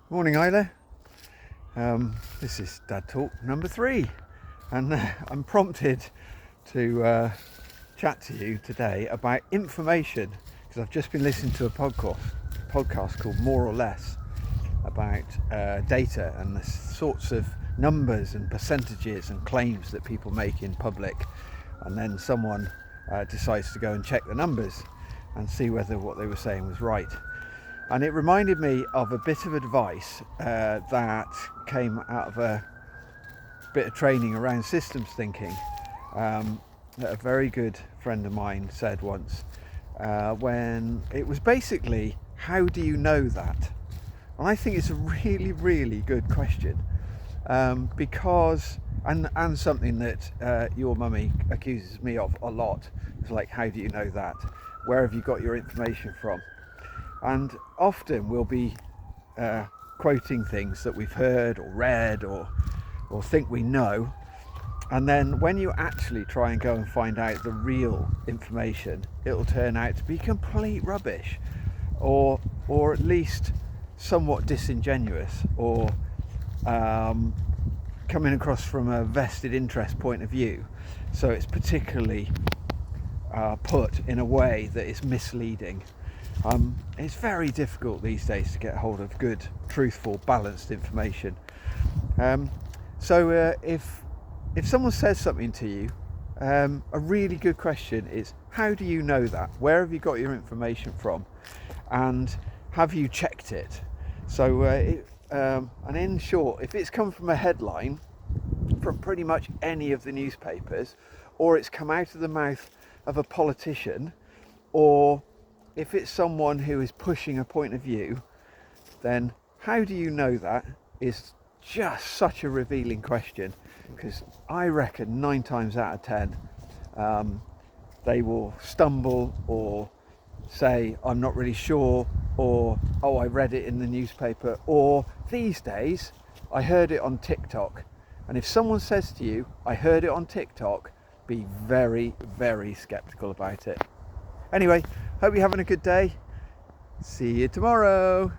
Morning, Isla. This is Dad Talk number 3, and I'm prompted to chat to you today about information because I've just been listening to a podcast called More or Less about data and the sorts of numbers and percentages and claims that people make in public, and then someone decides to go and check the numbers and see whether what they were saying was right. And it reminded me of a bit of advice that came out of a bit of training around systems thinking that a very good friend of mine said once, when it was basically, how do you know that? And I think it's a really, really good question, because, and something that your mummy accuses me of a lot. It's like, how do you know that? Where have you got your information from? And often we'll be quoting things that we've heard or read or think we know, and then when you actually try and go and find out the real information, it'll turn out to be complete rubbish, or at least somewhat disingenuous, or coming across from a vested interest point of view. So it's particularly put in a way that is misleading. It's very difficult these days to get hold of good, truthful, balanced information. So if someone says something to you, a really good question is, how do you know that? Where have you got your information from? And have you checked it? So, and in short, if it's come from a headline from pretty much any of the newspapers, or it's come out of the mouth of a politician, or if it's someone who is pushing a point of view, then how do you know that is just such a revealing question, because I reckon 9 times out of 10 they will stumble or say, I'm not really sure, or, oh, I read it in the newspaper, or these days I heard it on TikTok. And if someone says to you, I heard it on TikTok, be very, very skeptical about it. Anyway, hope you're having a good day. See you tomorrow.